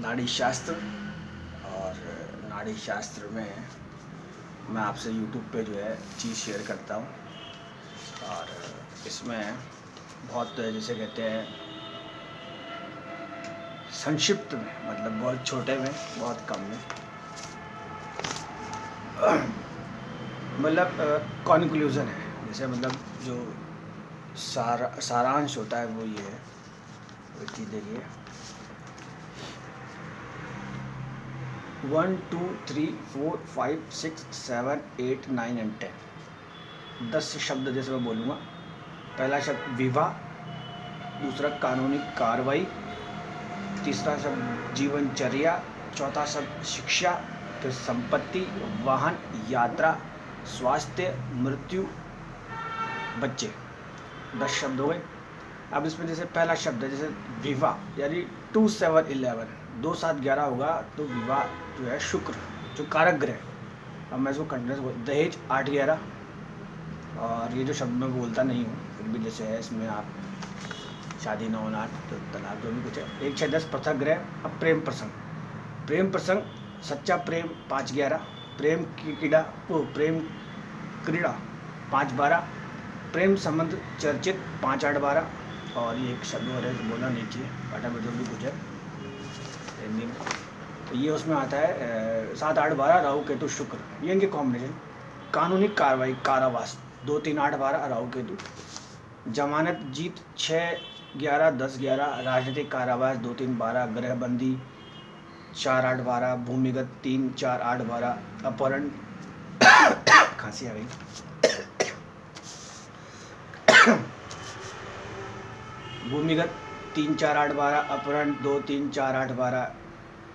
नाड़ी शास्त्र। और नाड़ी शास्त्र में मैं आपसे यूट्यूब पे जो है चीज़ शेयर करता हूँ। और इसमें बहुत जैसे कहते हैं संक्षिप्त में, मतलब बहुत छोटे में, बहुत कम में, मतलब कॉन्क्लूज़न है। जैसे मतलब जो सारांश होता है वो ये है। वो चीज़ देखिए 1 2 3 4 5 6 7 8 9 एंड 10 शब्द जैसे मैं बोलूँगा। पहला शब्द विवाह, दूसरा कानूनी कार्रवाई, तीसरा शब्द जीवनचर्या, चौथा शब्द शिक्षा, फिर संपत्ति, वाहन, यात्रा, स्वास्थ्य, मृत्यु, बच्चे। 10 शब्द हो गए। अब इसमें जैसे पहला शब्द है जैसे विवाह, यानी 2 7 11, 2 7 11 होगा तो विवाह जो है शुक्र, जो कारक ग्रह। अब मैं इसको कंटिन्यूस दहेज 8 11। और ये जो शब्द मैं बोलता नहीं हूँ फिर भी जैसे है, इसमें आप शादी 9 8 तो तलाक जो भी कुछ है। 1 6 10 पृथक ग्रह। अब प्रेम प्रसंग, प्रेम प्रसंग सच्चा प्रेम 5 11, प्रेम की कीड़ा वो प्रेम क्रीड़ा 5 12, प्रेम संबंध चर्चित 5 8 12। और ये एक शब्द और है जो बोलना नहीं चाहिए, बाटा में जो भी कुछ है हिंदी में, तो ये उसमें आता है 7 8 12 राहु केतु शुक्र, ये इनके कॉम्बिनेशन। कानूनी कार्रवाई कारावास 2 3 8 12 राहु केतु। जमानत जीत 6 11 10 11, राजनीतिक कारावास 2 3 12, गृहबंदी 4 8 12, भूमिगत 3 4 8 12, अपहरण खांसी आ गई भूमिगत 3 4 8 12, अपहरण 2 3 4 8 12।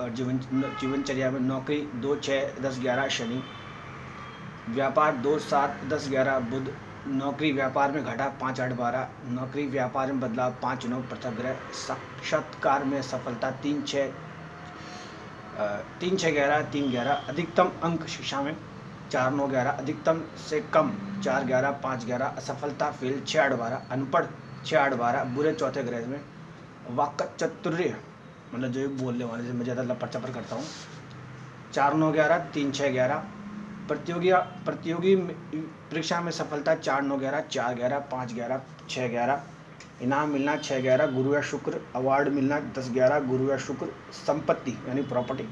और जीवनचर्या में नौकरी 2 6 10 11 शनि, व्यापार 2 7 10 11 बुध, नौकरी व्यापार में घटा 5 8 12, नौकरी व्यापार में बदलाव 5 9 पृथक ग्रह, साक्षात्कार में सफलता 3 6 11 3 11, अधिकतम अंक शिक्षा में 4 9 11, अधिकतम से कम 4 11 5 11, असफलता फेल 6 8 12, अनपढ़ 6 8 12, बुरे चौथे ग्रह में, वाक् चातुर्य मतलब जो बोलने वाले से मैं ज़्यादा लपड़ चपड़ करता हूँ 4 9 11 3 6 11, प्रतियोगी परीक्षा में सफलता 4 9 11 4 11 5 11 6 11, इनाम मिलना 6 11 गुरु या शुक्र, अवार्ड मिलना 10 11 गुरु या शुक्र, संपत्ति यानी प्रॉपर्टी,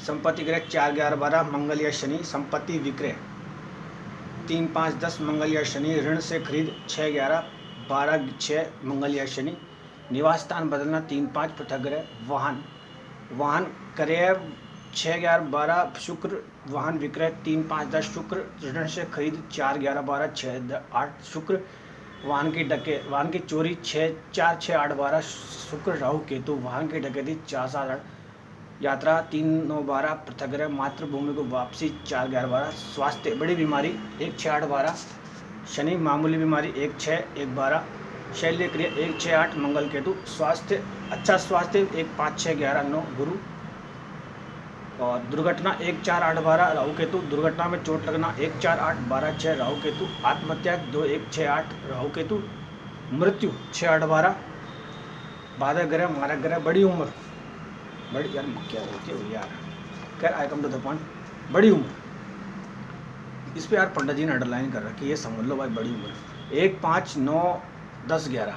संपत्ति ग्रह 4 11 12 मंगल या शनि, संपत्ति विक्रय 3 5 10 मंगल या शनि, ऋण से खरीद 6 11 12 6 मंगल या शनि, निवास स्थान बदलना 3 5 पृथक ग्रह, वाहन क्रय 6 11 12 शुक्र, वाहन विक्रय 3 5 10 शुक्र, ऋण से खरीद 4 11 12 6 8 शुक्र, वाहन की चोरी 6 4 6 8 12 शुक्र राहु केतु, वाहन की डकैती 4 7 8, यात्रा 3 9 12 पृथक ग्रह, मातृभूमि को वापसी 4 11 12, स्वास्थ्य बड़ी बीमारी 1 6 8 12, शनि मामूली बीमारी 1 6 1 12, शैल्य क्रिया 1 6 8 मंगल केतु, स्वास्थ्य अच्छा स्वास्थ्य 1 5 6 11 9 गुरु, और दुर्घटना 1 4 8 12 राहु केतु, दुर्घटना में चोट लगना 1 4 8 12 6 राहु केतु, आत्महत्या 2 1 6 8 राहु केतु, मृत्यु 6 8 12, बाधक ग्रह मारक ग्रह, बड़ी उम्र बड़ी यार क्या होती है यार, खैर आई कम टू द पॉइंट, बड़ी उम्र। इस पे यार पंडित जी ने अंडरलाइन कर रखी है, ये समझ लो भाई बड़ी उम्र 1 5 9 10 11,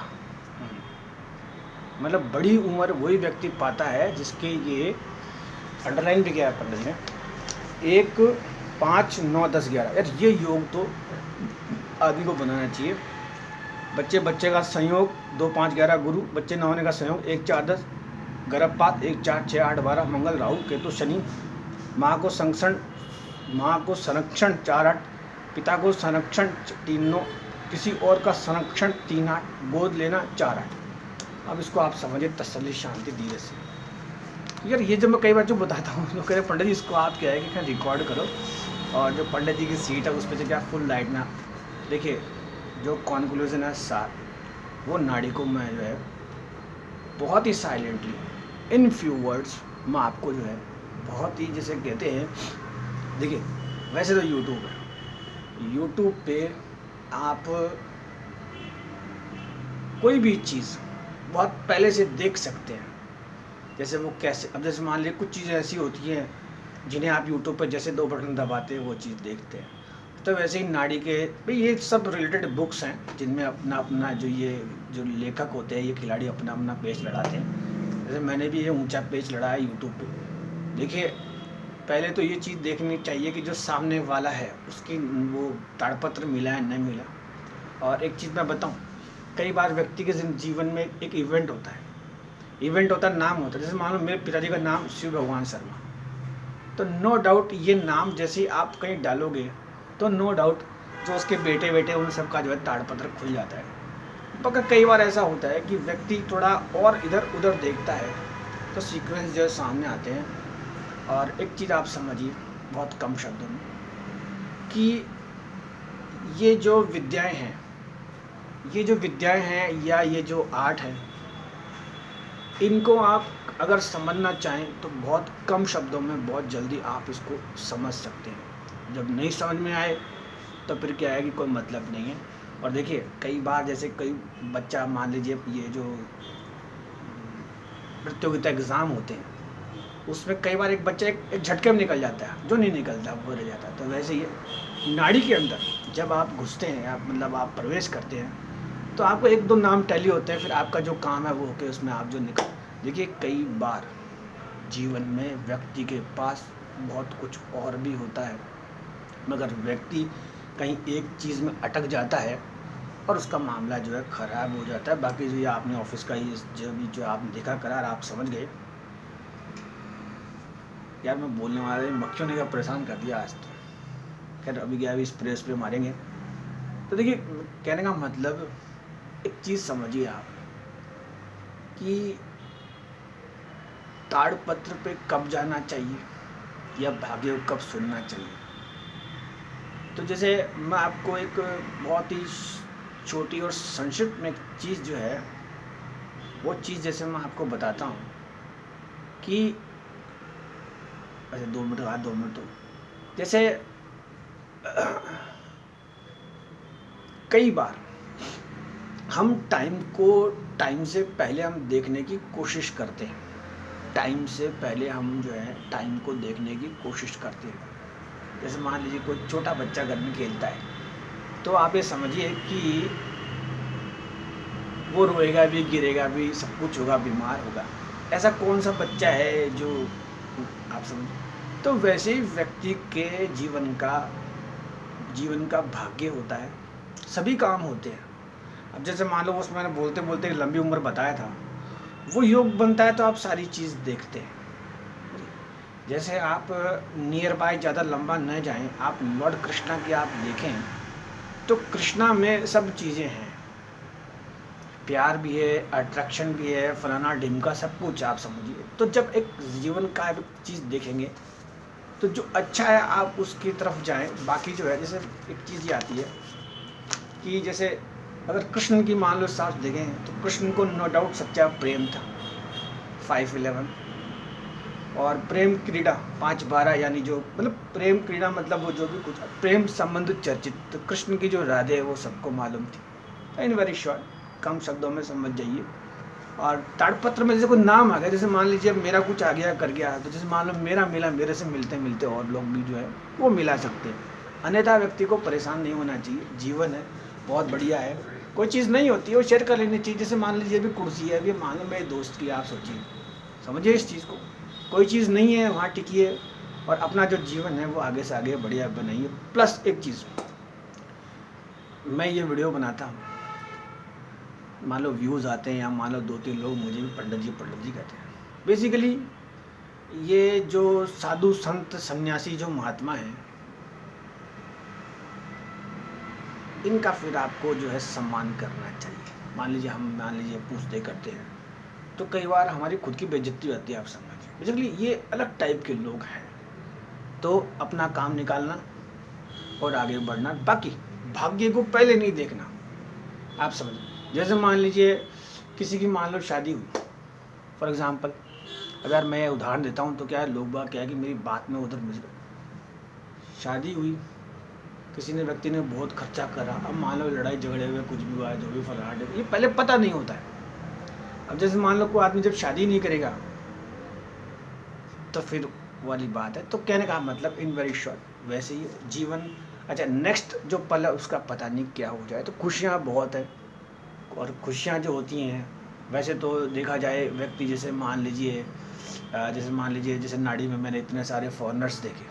मतलब बड़ी उम्र वही व्यक्ति पाता है जिसके ये अंडरलाइन भी किया है पंडित जी ने 1 5 9 10 11। यार ये योग तो आदमी को बनाना चाहिए। बच्चे का संयोग 2 5 11 गुरु, बच्चे न होने का संयोग 1 4 10, गर्भपात 1 4 6 8 12 मंगल राहु केतु शनि, माँ को संरक्षण 4 8, पिता को संरक्षण 3 9, किसी और का संरक्षण 3 8, गोद लेना 4 8। अब इसको आप समझिए तसल्ली शांति धीरे से। यार ये जब मैं कई बार जो बताता हूँ तो कह रहे पंडित जी इसको आप क्या है कि क्या रिकॉर्ड करो, और जो पंडित जी की सीट है उस पर से क्या फुल लाइट ना देखिए। जो कॉन्क्लूजन है सार वो नाड़ी को मैं जो है बहुत ही साइलेंटली इन फ्यू वर्ड्स मैं आपको जो है बहुत ही जैसे कहते हैं, देखिए वैसे तो यूट्यूब पे आप कोई भी चीज़ बहुत पहले से देख सकते हैं, जैसे वो कैसे, अब जैसे मान लीजिए कुछ चीज़ें ऐसी होती हैं जिन्हें आप यूट्यूब पर जैसे 2 बटन दबाते हैं वो चीज़ देखते हैं। तो वैसे ही नाड़ी के भाई ये सब रिलेटेड बुक्स हैं जिनमें अपना अपना जो लेखक होते हैं, ये खिलाड़ी अपना अपना पेज लड़ाते हैं। जैसे मैंने भी ये ऊंचा पेज लड़ा है यूट्यूब पे। देखिए, पहले तो ये चीज़ देखनी चाहिए कि जो सामने वाला है उसकी वो ताड़पत्र मिला है नहीं मिला। और एक चीज़ मैं बताऊं, कई बार व्यक्ति के जीवन में एक इवेंट होता है, नाम होता है। जैसे मान लो मेरे पिताजी का नाम शिव भगवान शर्मा, तो नो डाउट ये नाम जैसे ही आप कहीं डालोगे तो नो डाउट जो उसके बेटे बेटे उन सब का जो है ताड़पत्र खुल जाता है। मगर कई बार ऐसा होता है कि व्यक्ति थोड़ा और इधर उधर देखता है तो सीक्वेंस जो है सामने आते हैं। और एक चीज़ आप समझिए बहुत कम शब्दों में कि ये जो विद्याएं हैं या ये जो आर्ट है, इनको आप अगर समझना चाहें तो बहुत कम शब्दों में बहुत जल्दी आप इसको समझ सकते हैं। जब नहीं समझ में आए तो फिर क्या है कि कोई मतलब नहीं है। और देखिए, कई बार जैसे कई बच्चा, मान लीजिए ये जो प्रतियोगिता एग्ज़ाम होते हैं उसमें कई बार एक बच्चा एक झटके में निकल जाता है, जो नहीं निकलता वो रह जाता है। तो वैसे ही नाड़ी के अंदर जब आप घुसते हैं, आप मतलब आप प्रवेश करते हैं, तो आपको 1-2 नाम टैली होते हैं, फिर आपका जो काम है वो होके उसमें आप जो निकल। देखिए, कई बार जीवन में व्यक्ति के पास बहुत कुछ और भी होता है, मगर व्यक्ति कहीं एक चीज़ में अटक जाता है और उसका मामला जो है ख़राब हो जाता है। बाकी जो ये आपने ऑफिस का ही जो आपने देखा करार, आप समझ गए। यार मैं बोलने वाले मक्खियों ने क्या परेशान कर दिया आज तो। खैर अभी क्या, अभी स्प्रे मारेंगे। तो देखिए, कहने का मतलब एक चीज़ समझिए आप कि ताड़पत्र पे कब जाना चाहिए या भाग्य को कब सुनना चाहिए। तो जैसे मैं आपको एक बहुत ही छोटी और संक्षिप्त में एक चीज़ जो है वो चीज़ जैसे मैं आपको बताता हूँ कि अच्छा 2 मिनट बाद 2 मिनट तो जैसे कई बार हम टाइम से पहले हम देखने की कोशिश करते हैं। टाइम से पहले हम जो है टाइम को देखने की कोशिश करते हैं। जैसे मान लीजिए कोई छोटा बच्चा घर में खेलता है, तो आप ये समझिए कि वो रोएगा भी, गिरेगा भी, सब कुछ होगा, बीमार होगा। ऐसा कौन सा बच्चा है जो आप समझ। तो वैसे ही व्यक्ति के जीवन का भाग्य होता है, सभी काम होते हैं। अब जैसे मान लो उसमें मैंने बोलते बोलते लंबी उम्र बताया था, वो योग बनता है तो आप सारी चीज़ देखते हैं। जैसे आप नियर बाय ज़्यादा लंबा न जाएं, आप लॉर्ड कृष्णा की आप देखें तो कृष्णा में सब चीज़ें हैं, प्यार भी है, अट्रैक्शन भी है, फलाना ढिमका, सब कुछ आप समझिए। तो जब एक जीवन का एक चीज़ देखेंगे तो जो अच्छा है आप उसकी तरफ जाएं। बाकी जो है, जैसे एक चीज़ ये आती है कि जैसे अगर कृष्ण की मान लो साथ देखें तो कृष्ण को नो डाउट सच्चा प्रेम था 511, और प्रेम क्रीड़ा 512, यानी जो मतलब प्रेम क्रीड़ा मतलब वो जो भी कुछ प्रेम संबंध चर्चित, तो कृष्ण की जो राधे है वो सबको मालूम थी। इन वेरी शॉर्ट, कम शब्दों में समझ जाइए। और ताड़पत्र में जैसे कोई नाम आ गया, जैसे मान लीजिए मेरा कुछ आ गया कर गया, तो जैसे मान लो मेरा मिला, मेरे से मिलते मिलते और लोग भी जो है वो मिला सकते हैं। अन्यथा व्यक्ति को परेशान नहीं होना चाहिए। जीवन है, बहुत बढ़िया है, कोई चीज़ नहीं होती है वो शेयर कर लेनी चाहिए। जैसे मान लीजिए अभी कुर्सी है, अभी मान लो मेरे दोस्त की, आप सोचिए, समझिए इस चीज़ को, कोई चीज़ नहीं है वहाँ टिकिए और अपना जो जीवन है वो आगे से आगे बढ़िया बनाइए। प्लस एक चीज़, मैं ये वीडियो बनाता हूँ, मान लो व्यूज़ आते हैं या मान लो 2-3 लोग मुझे भी पंडित जी कहते हैं। बेसिकली ये जो साधु संत सन्यासी जो महात्मा हैं, इनका फिर आपको जो है सम्मान करना चाहिए। मान लीजिए पूछते करते हैं तो कई बार हमारी खुद की बेइज्जती होती है, आप समझिए। बेसिकली ये अलग टाइप के लोग हैं। तो अपना काम निकालना और आगे बढ़ना, बाकी भाग्य को पहले नहीं देखना, आप समझिए। जैसे मान लीजिए किसी की मान लो शादी हुई, फॉर एग्ज़ाम्पल अगर मैं उदाहरण देता हूँ तो क्या है, लोग बात क्या है कि मेरी बात में उधर मिल गए। शादी हुई, किसी ने व्यक्ति ने बहुत खर्चा करा, अब मान लो लड़ाई झगड़े हुए, कुछ भी हुआ है, जो भी फलाना, ये पहले पता नहीं होता है। अब जैसे मान लो कोई आदमी जब शादी नहीं करेगा तो फिर वाली बात है। तो कहने का मतलब इन वेरी शॉर्ट वैसे ही जीवन। अच्छा, नेक्स्ट जो पल है उसका पता नहीं क्या हो जाए। तो खुशियाँ बहुत है, और खुशियाँ जो होती हैं वैसे तो देखा जाए व्यक्ति, जैसे मान लीजिए जैसे नाड़ी में मैंने इतने सारे फॉरेनर्स देखे,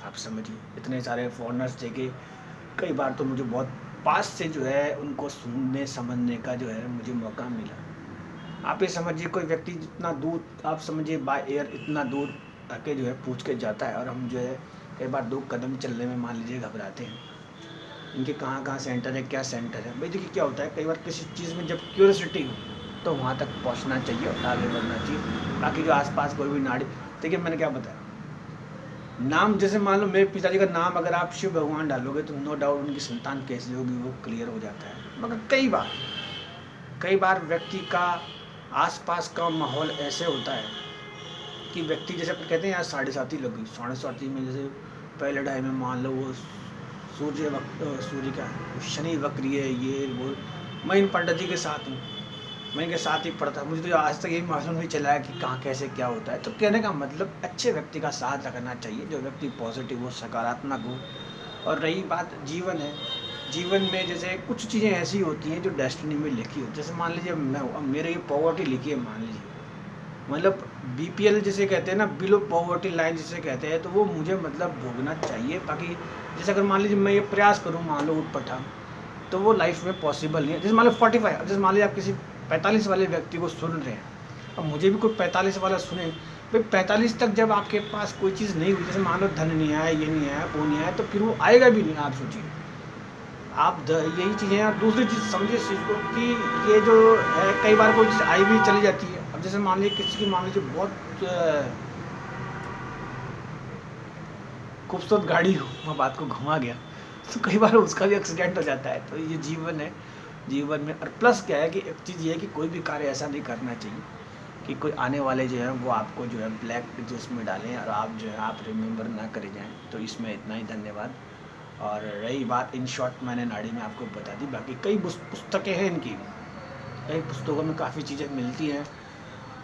आप समझिए इतने सारे फॉरेनर्स देखे। कई बार तो मुझे बहुत पास से जो है उनको सुनने समझने का जो है मुझे मौका मिला। आप ये समझिए कोई व्यक्ति जितना दूर, आप समझिए बाय एयर इतना दूर आके जो है पूछ के जाता है, और हम जो है कई बार 2 कदम चलने में मान लीजिए घबराते हैं। इनके कहाँ कहाँ सेंटर है, क्या सेंटर है। भाई देखिए क्या होता है, कई बार किसी चीज़ में जब क्यूरियोसिटी हो तो वहाँ तक पहुँचना चाहिए और आगे बढ़ना चाहिए। बाकी जो आसपास कोई भी नाड़ी, देखिए मैंने क्या बताया, नाम जैसे मान लो मेरे पिताजी का नाम अगर आप शिव भगवान डालोगे तो नो डाउट उनकी संतान कैसी होगी वो क्लियर हो जाता है। मगर कई बार व्यक्ति का आसपास का माहौल ऐसे होता है कि व्यक्ति, जैसे अपन कहते हैं यार 7:30 लग गई, 7:30 में जैसे पहले टाइम में मान लो वो सूर्य क्या शनि वक्री है, ये वो। मैं इन पंडित जी के साथ हूँ, मैं इनके साथ ही पढ़ता, मुझे तो आज तक यही मालूम नहीं चला है कि कहाँ कैसे क्या होता है। तो कहने का मतलब अच्छे व्यक्ति का साथ रखना चाहिए, जो व्यक्ति पॉजिटिव हो, सकारात्मक हो। और रही बात जीवन है, जीवन में जैसे कुछ चीज़ें ऐसी होती हैं जो डेस्टिनी में लिखी हो। जैसे मान लीजिए मेरे ये पॉवर्टी लिखी है, मान लीजिए मतलब बीपीएल जिसे कहते हैं ना, बिलो पॉवर्टी लाइन जिसे कहते हैं, तो वो मुझे मतलब भोगना चाहिए। बाकी जैसे अगर मान लीजिए मैं ये प्रयास करूँ मान लो उठ पटा, तो वो लाइफ में पॉसिबल नहीं है। जैसे मान लो 45, जैसे मान लीजिए आप किसी 45 वाले व्यक्ति को सुन रहे हैं, अब मुझे भी कोई 45 वाला सुने, भाई 45 तक जब आपके पास कोई चीज़ नहीं हुई, जैसे मान लो धन नहीं आया, ये नहीं आया, वो नहीं आया, तो फिर वो आएगा भी नहीं। आप सोचिए, आप यही चीज़ें। और दूसरी चीज़ समझिए इस चीज़ को कि ये जो है कई बार कोई चीज़ आई भी चली जाती है। अब जैसे मान लीजिए किसी की, मान लीजिए बहुत खूबसूरत गाड़ी हो, मैं बात को घुमा गया, तो कई बार उसका भी एक्सीडेंट हो जाता है। तो ये जीवन है, जीवन में। और प्लस क्या है कि एक चीज़ ये है कि कोई भी कार्य ऐसा नहीं करना चाहिए कि कोई आने वाले जो है वो आपको जो है ब्लैक जिसमें डालें और आप जो है आप रिमेंबर ना करे जाएं। तो इसमें इतना ही, धन्यवाद। और रही बात, इन शॉर्ट मैंने नाड़ी में आपको बता दी। बाकी कई पुस्तकें हैं इनकी, कई पुस्तकों में काफ़ी चीज़ें मिलती हैं।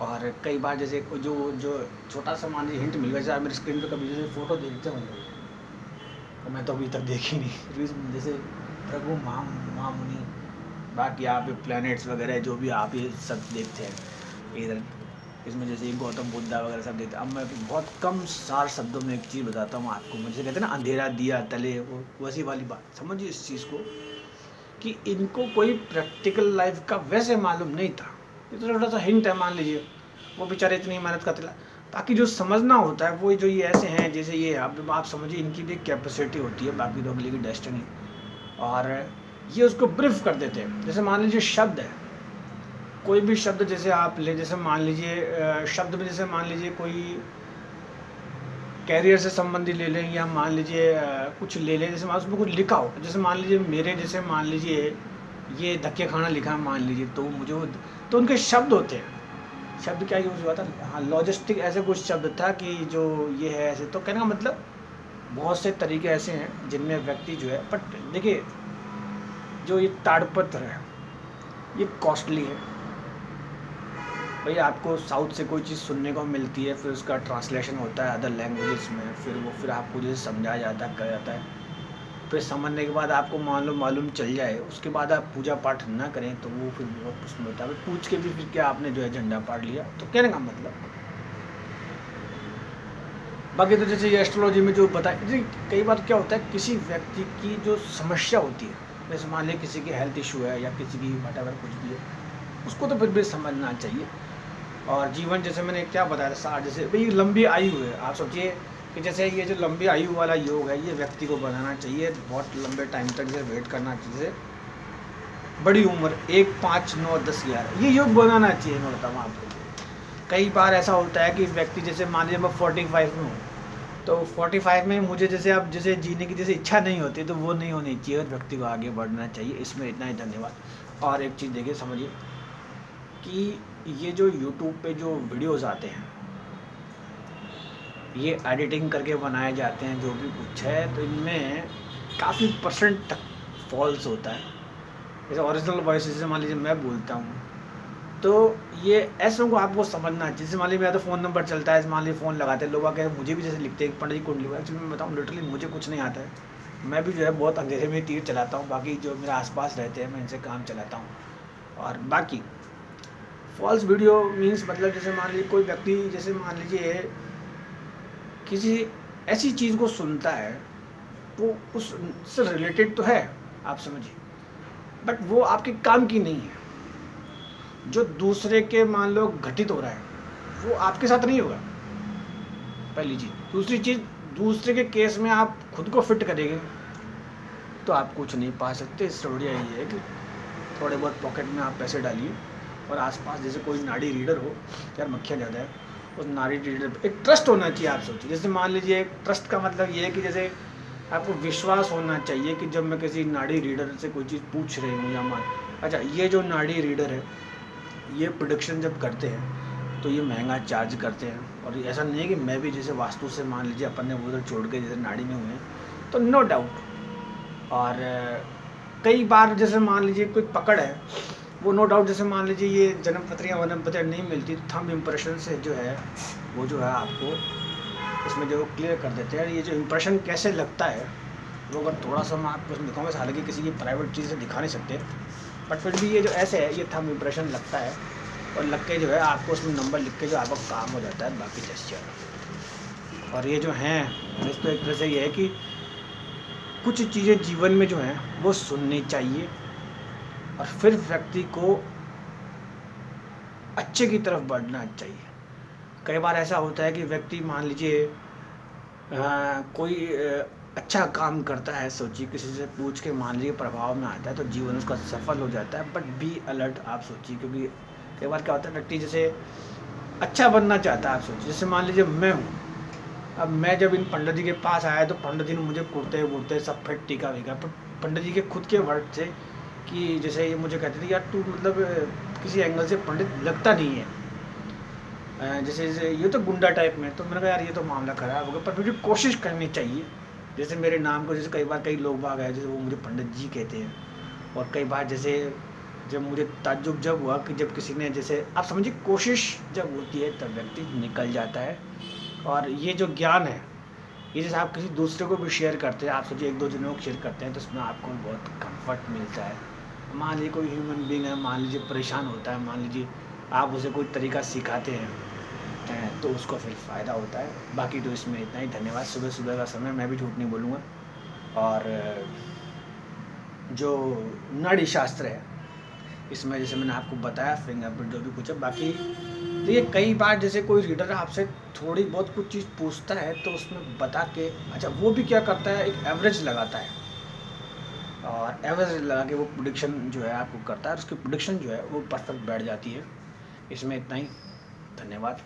और कई बार जैसे जो जो छोटा सा मान लीजिए हिंट मिल गया, जैसे आप मेरे स्क्रीन पर कभी जैसे फ़ोटो देखते होंगे, तो मैं तो अभी तक देखी नहीं, जैसे प्रभु महामुनि, बाकी आप ये प्लैनेट्स वगैरह जो भी आप ये सब देखते हैं इधर, इसमें जैसे गौतम बुद्धा वगैरह सब देखते हैं। अब मैं बहुत कम सार शब्दों में एक चीज़ बताता हूँ आपको, मुझे कहते हैं ना अंधेरा दिया तले, वो वैसी वाली बात समझिए इस चीज़ को, कि इनको कोई प्रैक्टिकल लाइफ का वैसे मालूम नहीं था। ये तो छोटा सा हिंट है, मान लीजिए वो बेचारे इतनी मेहनत करते। बाकी जो समझना होता है वो जो ये ऐसे हैं, जैसे ये आप समझिए इनकी भी कैपेसिटी होती है, बाकी तो अगले की डेस्टिनी, और ये उसको ब्रीफ कर देते हैं। जैसे मान लीजिए शब्द है, कोई भी शब्द जैसे आप ले, जैसे मान लीजिए शब्द में जैसे मान लीजिए कोई कैरियर से संबंधित ले लें, या मान लीजिए कुछ ले लें, जैसे मान उसमें कुछ लिखा हो, जैसे मान लीजिए मेरे जैसे मान लीजिए ये धक्के खाना लिखा है मान लीजिए, तो मुझे वो, तो उनके शब्द होते हैं। शब्द क्या यूज़ हुआ था, हाँ लॉजिस्टिक, ऐसे कुछ शब्द था कि जो ये है ऐसे। तो कहने का मतलब बहुत से तरीके ऐसे हैं जिनमें व्यक्ति जो है, बट देखिए जो ये ताड़पत्र है ये कॉस्टली है। भाई आपको साउथ से कोई चीज़ सुनने को मिलती है, फिर उसका ट्रांसलेशन होता है अदर लैंग्वेजेस में, फिर आपको जैसे समझाया जाता है, कहा जाता है, फिर समझने के बाद आपको मालूम चल जाए, उसके बाद आप पूजा पाठ ना करें तो वो फिर बहुत प्रश्न होता है। पूछ के भी फिर क्या आपने जो है झंडा पाड़ लिया। तो कहने का मतलब बाकी तो जैसे ये एस्ट्रोलॉजी में जो बताया, कई बार क्या होता है किसी व्यक्ति की जो समस्या होती है, जैसे मान लीजिए किसी की हेल्थ इशू है या किसी की वटेवर कुछ भी है, उसको तो फिर भी समझना चाहिए। और जीवन जैसे मैंने क्या बताया था, जैसे भाई लंबी आयु है, आप सोचिए कि जैसे ये जो लंबी आयु वाला योग है ये व्यक्ति को बनाना चाहिए, बहुत लंबे टाइम तक जैसे वेट करना चाहिए, बड़ी उम्र 1, 5, 9, 10, 11 ये योग बनाना चाहिए। मैं बताऊँ आपको, कई बार ऐसा होता है कि व्यक्ति जैसे मान लीजिए मैं 45 में हूँ, तो 45 में मुझे जैसे अब जैसे जीने की जैसे इच्छा नहीं होती, तो वो नहीं होनी चाहिए और व्यक्ति को आगे बढ़ना चाहिए। इसमें इतना ही, धन्यवाद। और एक चीज़ देखिए समझिए कि ये जो YouTube पे जो वीडियोस आते हैं ये एडिटिंग करके बनाए जाते हैं, जो भी कुछ है, तो इनमें काफ़ी % तक फॉल्स होता है। जैसे ओरिजिनल वॉइस जैसे मान लीजिए मैं बोलता हूँ, तो ये ऐसों को आपको समझना है। जैसे मान लीजिए मेरा तो फ़ोन नंबर चलता है, मान लीजिए फ़ोन लगाते हैं लोग आके मुझे भी जैसे लिखते हैं पंडित जी कुंडली में, एक्चुअली मैं बताऊँ लिटरली मुझे कुछ नहीं आता है। मैं भी जो है बहुत अंधेरे में तीर चलाता हूँ, बाकी जो मेरे आसपास रहते हैं मैं इनसे काम चलाता हूँ। और बाकी फॉल्स वीडियो मीन्स मतलब जैसे मान लीजिए कोई व्यक्ति जैसे मान लीजिए किसी ऐसी चीज़ को सुनता है, वो उससे रिलेटेड तो है, आप समझिए, बट वो आपके काम की नहीं है। जो दूसरे के मान लो घटित हो रहा है वो आपके साथ नहीं होगा, पहली चीज़। दूसरी चीज़, दूसरे के केस में आप खुद को फिट करेंगे तो आप कुछ नहीं पा सकते। इससे बढ़िया यही है कि थोड़े बहुत पॉकेट में आप पैसे डालिए और आसपास जैसे कोई नाड़ी रीडर हो, यार मक्खियाँ ज़्यादा है, उस नाड़ी रीडर पर एक ट्रस्ट होना चाहिए। आप सोचिए, जैसे मान लीजिए एक ट्रस्ट का मतलब ये है कि जैसे आपको विश्वास होना चाहिए कि जब मैं किसी नाड़ी रीडर से कोई चीज़ पूछ रही हूँ या मान, अच्छा ये जो नाड़ी रीडर है ये प्रोडक्शन जब करते हैं तो ये महंगा चार्ज करते हैं। और ऐसा नहीं है कि मैं भी जैसे वास्तु से मान लीजिए अपन ने उधर छोड़ के जैसे नाड़ी में हुए हैं तो नो डाउट। और कई बार जैसे मान लीजिए कोई पकड़ है वो नो डाउट, जैसे मान लीजिए ये जन्म पत्रियाँ वन्म पत्रियाँ नहीं मिलती, थंब इम्प्रेशन से जो है वो जो है आपको इसमें जो क्लियर कर देते हैं। ये जो इम्प्रेशन कैसे लगता है वो अगर थोड़ा सा मैं आपको उसमें दिखाऊंगा, हालांकि किसी की प्राइवेट चीज़ से दिखा नहीं सकते, बट फिर भी ये जो ऐसे है ये थंब इम्प्रेशन लगता है और लग के जो है आपको उसमें नंबर लिख के जो आपका काम हो जाता है, बाकी जेस्चर। और ये जो हैं इस तो एक तरह से ये है कि कुछ चीज़ें जीवन में जो हैं वो सुननी चाहिए और फिर व्यक्ति को अच्छे की तरफ बढ़ना चाहिए। कई बार ऐसा होता है कि व्यक्ति मान लीजिए कोई अच्छा काम करता है, सोचिए किसी से पूछ के मान लीजिए प्रभाव में आता है तो जीवन उसका सफल हो जाता है। बट बी अलर्ट, आप सोचिए, क्योंकि कई बार क्या होता है व्यक्ति जैसे अच्छा बनना चाहता है। आप सोचिए जैसे मान लीजिए मैं हूँ, अब मैं जब इन पंडित जी के पास आया तो पंडित जी ने मुझे कुर्ते वुर्ते सब फिट टीका वीका, पर पंडित जी के खुद के वर्ड थे कि जैसे ये मुझे कहते थे यार तू मतलब किसी एंगल से पंडित लगता नहीं है, जैसे जैसे ये तो गुंडा टाइप में। तो मैंने कहा यार ये तो मामला ख़राब हो गया, पर मुझे कोशिश करनी चाहिए। जैसे मेरे नाम को जैसे कई बार कई लोग बाग आए जैसे वो मुझे पंडित जी कहते हैं, और कई बार जैसे जब मुझे ताज्जुब जब हुआ कि जब किसी ने जैसे आप समझिए कोशिश जब होती है तब व्यक्ति निकल जाता है। और ये जो ज्ञान है ये जैसे आप किसी दूसरे को भी शेयर करते हैं, आप सोचिए एक दो जनों को शेयर करते हैं तो उसमें आपको बहुत कंफर्ट मिलता है। मान लीजिए कोई ह्यूमन बींग है, मान लीजिए परेशान होता है, मान लीजिए आप उसे कोई तरीका सिखाते हैं तो उसको फिर फ़ायदा होता है। बाकी तो इसमें इतना ही, धन्यवाद। सुबह सुबह का समय, मैं भी झूठ नहीं बोलूँगा। और जो नाड़ी शास्त्र है इसमें जैसे मैंने आपको बताया फिंगरप्रिंट जो भी कुछ है, बाकी देखिए कई बार जैसे कोई रीडर आपसे थोड़ी बहुत कुछ चीज़ पूछता है तो उसमें बता के, अच्छा वो भी क्या करता है एक एवरेज लगाता है और एवरेज लगा के वो प्रेडिक्शन जो है आपको करता है और उसकी प्रेडिक्शन जो है वो परफेक्ट बैठ जाती है। इसमें इतना ही, धन्यवाद।